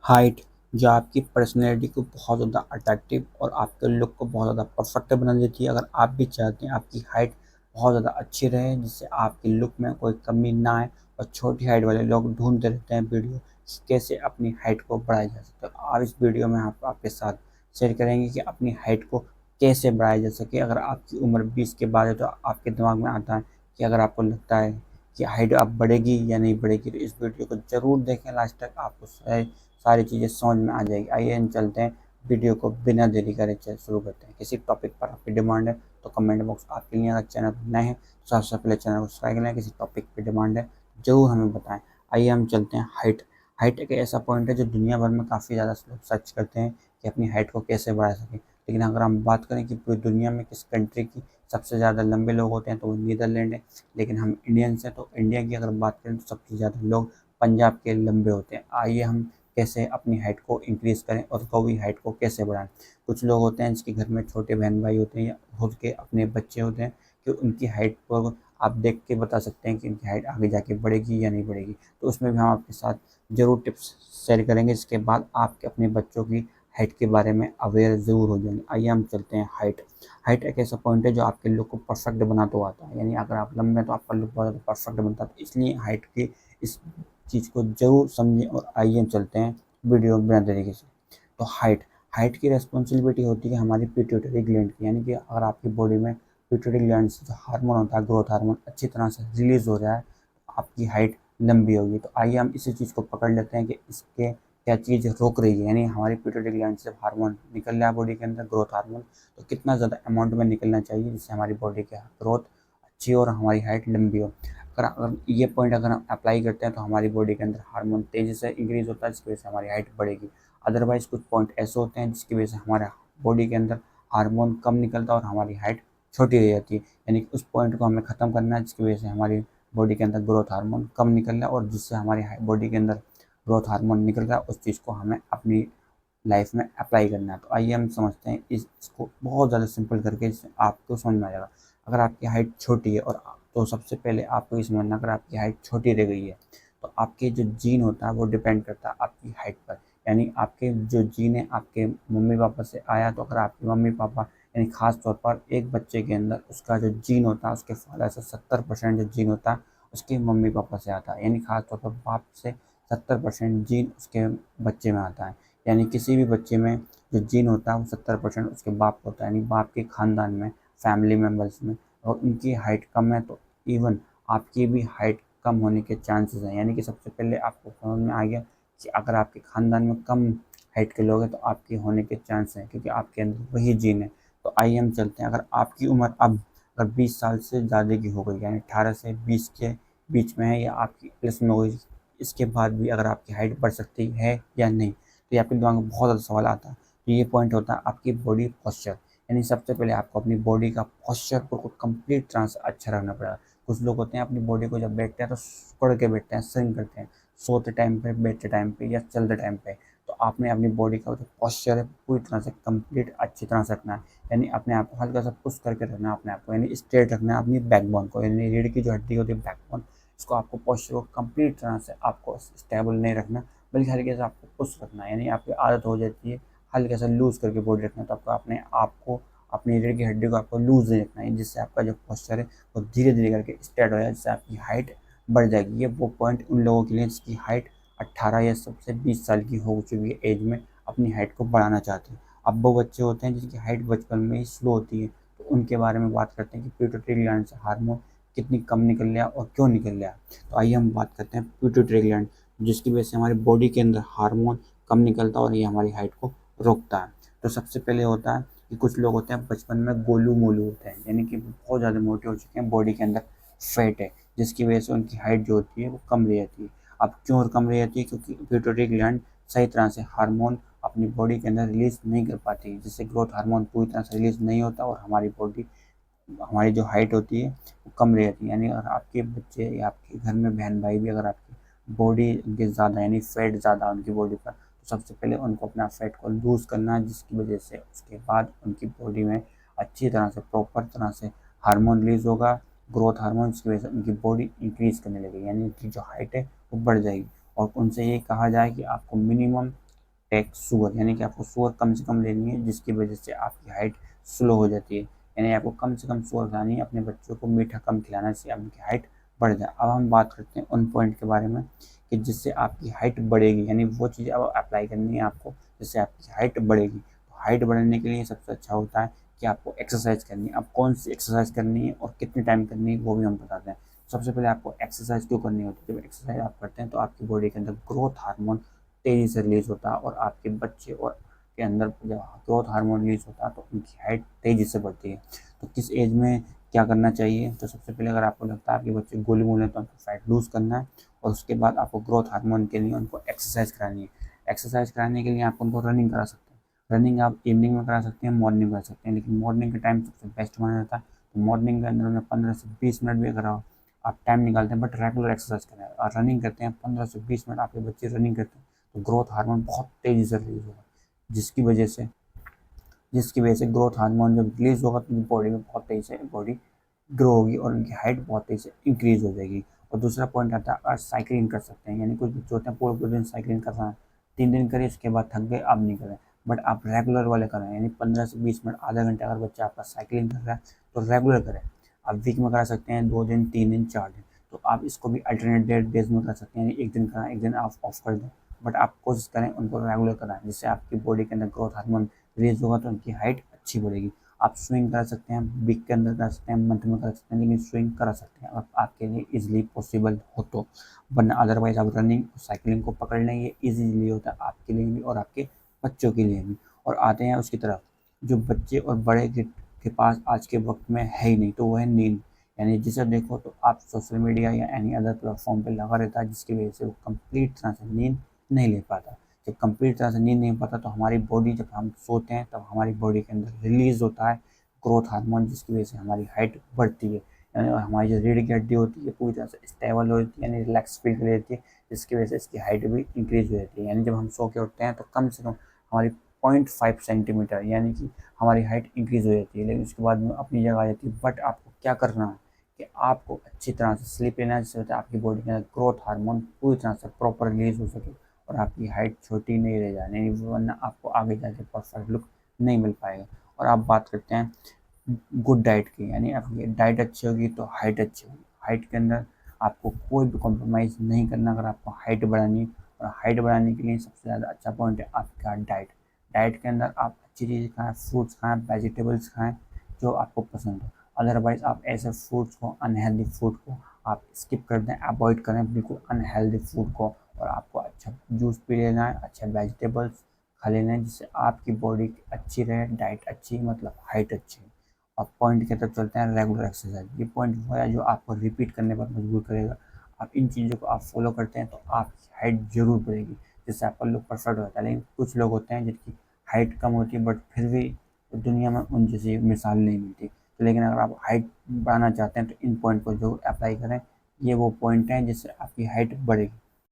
Height जो आपकी personality को बहुत ज़्यादा अट्रैक्टिव और आपके लुक को बहुत ज़्यादा परफेक्ट बना देती है। अगर आप भी चाहते हैं आपकी हाइट बहुत ज़्यादा अच्छी रहे जिससे आपके लुक में कोई कमी ना आए और छोटी हाइट वाले लोग ढूंढते रहते हैं वीडियो कैसे अपनी हाइट को बढ़ाया जा सकता है। तो आप इस वीडियो में आप आपके साथ शेयर करेंगे कि अपनी हाइट को कैसे बढ़ाया जा सके। अगर आपकी उम्र 20 के बाद है तो आपके दिमाग में आता है कि अगर आपको लगता है कि हाइट अब बढ़ेगी या नहीं बढ़ेगी, तो इस वीडियो को ज़रूर देखें लास्ट तक, आपको सारी चीज़ें समझ में आ जाएगी। आइए हम चलते हैं वीडियो को बिना देरी करे शुरू करते हैं। किसी टॉपिक पर आपकी डिमांड है तो कमेंट बॉक्स आपके लिए, अगर चैनल पर नए हैं तो सबसे पहले चैनल को सब्सक्राइब करें। किसी टॉपिक पर डिमांड है ज़रूर हमें बताएं। आइए हम चलते हैं हाइट। हाइट एक ऐसा पॉइंट है जो दुनिया भर में काफ़ी ज़्यादा लोग सर्च करते हैं कि अपनी हाइट को कैसे बढ़ा सकें। लेकिन अगर हम बात करें कि पूरी दुनिया में किस कंट्री की सबसे ज़्यादा लंबे लोग होते हैं तो वो नीदरलैंड है। लेकिन हम इंडियंस हैं तो इंडिया की अगर बात करें तो सबसे ज़्यादा लोग पंजाब के लंबे होते हैं। आइए हम कैसे अपनी हाइट को इंक्रीज़ करें और कभी हाइट को कैसे बढ़ाएं। कुछ लोग होते हैं जिसके घर में छोटे बहन भाई होते हैं या खुद के अपने बच्चे होते हैं कि उनकी हाइट को आप देख के बता सकते हैं कि उनकी हाइट आगे जाके बढ़ेगी या नहीं बढ़ेगी। तो उसमें भी हम आपके साथ ज़रूर टिप्स शेयर करेंगे जिसके बाद आपके अपने बच्चों की हाइट के बारे में अवेयर ज़रूर हो जाएंगे। आइए हम चलते हैं हाइट। हाइट एक ऐसा पॉइंट है जो आपके लुक को परफेक्ट बना तो आता है, यानी अगर आप लंबे हैं तो आपका लुक बहुत ज़्यादा परफेक्ट बनता है। तो इसलिए हाइट की इस चीज़ को ज़रूर समझें और आइए हम चलते हैं वीडियो बिना तरीके से। तो हाइट हाइट की रिस्पॉन्सिबिलिटी होती है हमारी पिट्यूटरी ग्लैंड की, यानी कि अगर आपकी बॉडी में पिट्यूटरी ग्लैंड से जो हार्मोन होता है, ग्रोथ हार्मोन, अच्छी तरह से रिलीज हो रहा है तो आपकी हाइट लंबी होगी। तो आइए हम इसी चीज़ को पकड़ लेते हैं कि इसके क्या चीज़ रोक रही है। यानी हमारी पिट्यूटरी ग्लैंड से हार्मोन निकल रहा है बॉडी के अंदर, ग्रोथ हार्मोन, तो कितना ज़्यादा अमाउंट में निकलना चाहिए जिससे हमारी बॉडी की ग्रोथ अच्छी हो और हमारी हाइट लंबी हो। अगर ये पॉइंट अगर हम अप्लाई करते हैं तो हमारी बॉडी के अंदर हार्मोन तेज़ी से इंक्रीज होता है जिसकी वजह से हमारी हाइट बढ़ेगी। अदरवाइज़ कुछ पॉइंट ऐसे होते हैं जिसकी वजह से हमारे बॉडी के अंदर हार्मोन कम निकलता है और हमारी हाइट छोटी रह जाती है। यानी कि उस पॉइंट को हमें ख़त्म करना है जिसकी वजह से हमारी बॉडी के अंदर ग्रोथ हार्मोन कम निकल रहा है और जिससे हमारी बॉडी के अंदर ग्रोथ हार्मोन निकल रहा है उस चीज़ को हमें अपनी लाइफ में अप्लाई करना है। तो आइए हम समझते हैं इसको बहुत ज़्यादा सिंपल करके, जिससे आपको समझ में आ जाएगा। अगर आपकी हाइट छोटी है और तो सबसे पहले आपको ये समझना, अगर आपकी हाइट छोटी रह गई है तो आपके जो जीन होता है वो डिपेंड करता है आपकी हाइट पर। यानी आपके जो जीन है आपके मम्मी पापा से आया, तो अगर आपके मम्मी पापा, यानी खास तौर पर एक बच्चे के अंदर उसका जो जीन होता है उसके फादर से 70% जो जीन होता है उसके मम्मी पापा से आता है। यानी खास तौर पर बाप से 70% जीन उसके बच्चे में आता है। यानी किसी भी बच्चे में जो जीन होता है वो 70% उसके बाप को होता है, यानी बाप के खानदान में, फैमिली मेम्बर्स में। और उनकी हाइट कम है तो इवन आपकी भी हाइट कम होने के चांसेस हैं। यानी कि सबसे पहले आपको समझ में आ गया कि अगर आपके खानदान में कम हाइट के लोग हैं तो आपके होने के चांस हैं क्योंकि आपके अंदर वही जीन है। तो आइए हम चलते हैं। अगर आपकी उम्र अब अगर 20 साल से ज़्यादा की हो गई, यानी 18 से 20 के बीच में है या आपकी प्लस में हो गई, इसके बाद भी अगर आपकी हाइट बढ़ सकती है या नहीं, तो ये आपके दिमाग में बहुत ज़्यादा सवाल आता है। तो ये पॉइंट होता है आपकी बॉडी पोस्चर। यानी सबसे पहले आपको अपनी बॉडी का पोस्चर को कंप्लीट तरह से अच्छा रखना पड़ेगा। कुछ लोग होते हैं अपनी बॉडी को जब बैठते हैं तो सिकुड़ के बैठते हैं, स्विंग करते हैं, सोते टाइम पे, बैठते टाइम पे या चलते टाइम पे। तो आपने अपनी बॉडी का जो पोस्चर है पूरी तरह से कंप्लीट अच्छी तरह से रखना है। यानी अपने आप को हल्का सा पुश करके रखना है, अपने आप को यानी स्ट्रेट रखना है, अपनी बैकबोन को, यानी रीढ़ की जो हड्डी होती है बैकबोन, इसको आपको पोस्चर को कंप्लीट तरह से आपको स्टेबल नहीं रखना, बल्कि हल्के से आपको पुश रखना है। यानी आपकी आदत हो जाती है हल्के सा लूज़ करके बॉडी रखना, तो आपको अपने आप को, अपनी रीढ़ की हड्डी को आपको लूज़ नहीं रखना है, जिससे आपका जो पोस्चर है वो धीरे धीरे करके स्ट्रेट हो जाए, जिससे आपकी हाइट बढ़ जाएगी। ये वो पॉइंट उन लोगों के लिए जिसकी हाइट 18 या सबसे 20 साल की हो चुकी है एज में, अपनी हाइट को बढ़ाना चाहते हैं। अब वो बच्चे होते हैं जिनकी हाइट बचपन में ही स्लो होती है, तो उनके बारे में बात करते हैं कि पिट्यूटरी ग्लैंड से हार्मोन कितनी कम निकल रहा है और क्यों निकल रहा है। तो आइए हम बात करते हैं पिट्यूटरी ग्लैंड, जिसकी वजह से हमारी बॉडी के अंदर हार्मोन कम निकलता है और ये हमारी हाइट को रोकता है। तो सबसे पहले होता है कि कुछ लोग होते हैं बचपन में गोलू मोलू होते हैं, यानी कि बहुत ज़्यादा मोटे हो चुके हैं, बॉडी के अंदर फैट है, जिसकी वजह से उनकी हाइट जो होती है वो कम रह जाती है। अब क्यों कम रह जाती है? क्योंकि पिट्यूटरी ग्लैंड सही तरह से हार्मोन अपनी बॉडी के अंदर रिलीज नहीं कर पाती, जिससे ग्रोथ हार्मोन पूरी तरह से रिलीज नहीं होता और हमारी बॉडी, हमारी जो हाइट होती है वो कम रह जाती है। यानी अगर आपके बच्चे या आपके घर में बहन भाई भी अगर आपकी बॉडी उनके ज़्यादा, यानी फैट ज़्यादा उनकी बॉडी पर, तो सबसे पहले उनको अपना फैट को लूज़ करना है, जिसकी वजह से उसके बाद उनकी बॉडी में अच्छी तरह से प्रॉपर तरह से हार्मोन रिलीज होगा, ग्रोथ हार्मोन, जिसकी वजह से उनकी बॉडी इंक्रीज़ करने लगेगी, यानी उनकी जो हाइट है वो बढ़ जाएगी। और उनसे ये कहा जाए कि आपको मिनिमम टेक शुगर, यानी कि आपको शुगर कम से कम लेनी है, जिसकी वजह से आपकी हाइट स्लो हो जाती है। यानी आपको कम से कम शुगर खानी है, अपने बच्चों को मीठा कम खिलाना से आपकी हाइट बढ़ जाए। अब हम बात करते हैं उन पॉइंट के बारे में कि जिससे आपकी हाइट बढ़ेगी, यानी वो चीज़ें अब अप्लाई करनी है आपको जिससे आपकी हाइट बढ़ेगी। तो हाइट बढ़ने के लिए सबसे अच्छा होता है कि आपको एक्सरसाइज करनी है। अब कौन सी एक्सरसाइज करनी है और कितने टाइम करनी है वो भी हम बताते हैं। सबसे पहले आपको एक्सरसाइज क्यों करनी होती है? जब एक्सरसाइज आप करते हैं तो आपकी बॉडी के अंदर ग्रोथ हार्मोन तेज़ी से रिलीज होता है, और आपके बच्चे और के अंदर जब ग्रोथ हार्मोन रिलीज होता है तो उनकी हाइट तेज़ी से बढ़ती है। तो किस एज में क्या करना चाहिए? तो सबसे पहले अगर आपको लगता है आपके बच्चे गोले मोले हैं तो उनको फैट लूज़ करना है, और उसके बाद आपको ग्रोथ हार्मोन के लिए उनको एक्सरसाइज करानी है। एक्सरसाइज कराने के लिए आप उनको रनिंग करा सकते हैं। रनिंग आप इवनिंग में करा सकते हैं, मॉर्निंग में करा सकते हैं, लेकिन मॉर्निंग का टाइम सबसे बेस्ट माना जाता है। तो मॉर्निंग के अंदर उन्हें 15 से 20 मिनट भी अगर आप टाइम निकालते हैं, बट रेगुलर एक्सरसाइज करें और रनिंग करते हैं 15 से 20 मिनट आपके बच्चे रनिंग करते हैं, तो ग्रोथ हार्मोन बहुत तेज़ी से रिलीज होगा, जिसकी वजह से ग्रोथ हार्मोन जब रिलीज होगा तो बॉडी में बहुत तेज़ी से बॉडी ग्रो होगी और उनकी हाइट बहुत तेज़ी से इंक्रीज हो जाएगी। और दूसरा पॉइंट आता है, आप साइकिलिंग कर सकते हैं। यानी कुछ बच्चे होते हैं पूरे पूरे दिन साइकिलिंग कर रहे हैं, 3 दिन करिए उसके बाद थक गए, अब नहीं करें, बट आप रेगुलर वाले करें। यानी 15 से 20 मिनट, आधा घंटा अगर बच्चा आपका साइकिलिंग कर रहा है तो रेगुलर करें। आप वीक में करा सकते हैं, 2 दिन, 3 दिन, 4 दिन। तो आप इसको भी अल्टरनेट डेज में कर सकते हैं, यानी एक दिन कराएं, एक दिन आप ऑफ कर दें, बट आप कोशिश करें उनको रेगुलर कराएं, जिससे आपकी बॉडी के अंदर ग्रोथ हार्मोन रिलीज होगा तो उनकी हाइट अच्छी बढ़ेगी। आप स्विंग कर सकते हैं, वीक के अंदर कर सकते हैं, मंथ में कर सकते हैं, लेकिन स्विंग करा सकते हैं अगर आपके लिए इजीली पॉसिबल हो तो, वरना अदरवाइज आप रनिंग और साइकिलिंग को पकड़ लें। ये इजीली होता है आपके लिए भी और आपके बच्चों के लिए भी। और आते हैं उसकी तरफ, जो बच्चे और बड़े के पास आज के वक्त में है ही नहीं, तो वो है नींद। यानी जिसे देखो तो आप सोशल मीडिया या एनी अदर प्लेटफॉर्म पे लगा रहता है, जिसकी वजह से वो कंप्लीट तरह से नींद नहीं ले पाता। जब कंप्लीट तरह से नींद नहीं पाता तो हमारी बॉडी, जब हम सोते हैं तब हमारी बॉडी के अंदर रिलीज होता है ग्रोथ हार्मोन, जिसकी वजह से हमारी हाइट बढ़ती है। यानी हमारी जो रीढ़ की हड्डी होती है पूरी तरह से स्टेबल होती है, यानी रिलैक्स फील रहती है, जिसकी वजह से इसकी हाइट भी इंक्रीज हो जाती है। यानी जब हम सो के उठते हैं तो कम से कम हमारी 0.5 सेंटीमीटर यानी कि हमारी हाइट इंक्रीज हो जाती है, लेकिन उसके बाद में अपनी जगह आ जाती है। बट आपको क्या करना है कि आपको अच्छी तरह से स्लीप लेना है, जिससे होता है आपकी बॉडी के अंदर ग्रोथ हार्मोन पूरी तरह से प्रॉपर रिलीज हो सके और आपकी हाइट छोटी नहीं रह जाए, नहीं वरना आपको आगे जाके परफेक्ट लुक नहीं मिल पाएगा। और आप बात करते हैं गुड डाइट की, यानी आपकी डाइट अच्छी होगी तो हाइट अच्छी होगी। हाइट के अंदर आपको कोई भी कॉम्प्रोमाइज़ नहीं करना अगर आपको हाइट बढ़ानी है। और हाइट बढ़ाने के लिए सबसे ज़्यादा अच्छा पॉइंट है आपका डाइट। डाइट के अंदर आप अच्छी चीज़ें खाएँ, फ्रूट्स खाएँ, वेजिटेबल्स खाएँ जो आपको पसंद हो। अदरवाइज़ आप ऐसे फूड्स को, अनहेल्दी फूड को आप स्किप कर दें, अवॉइड करें बिल्कुल अनहेल्दी फूड को, और आपको अच्छा जूस पी लेना है, अच्छा वेजिटेबल्स खा लेना है, जिससे आपकी बॉडी अच्छी रहे, डाइट अच्छी मतलब हाइट अच्छी। और पॉइंट की तरफ चलते हैं रेगुलर एक्सरसाइज। ये पॉइंट वो है जो आपको रिपीट करने पर मजबूर करेगा। आप इन चीज़ों को आप फॉलो करते हैं तो आपकी हाइट जरूर बढ़ेगी, जिससे आपका लुक परफेक्ट होता है। लेकिन कुछ लोग होते हैं जिनकी हाइट कम होती है बट फिर भी दुनिया में उन जैसी मिसाल नहीं मिलती। तो लेकिन अगर आप हाइट बढ़ाना चाहते हैं तो इन पॉइंट को जरूर अप्लाई करें। ये वो पॉइंट हैं जिससे आपकी हाइट बढ़ेगी।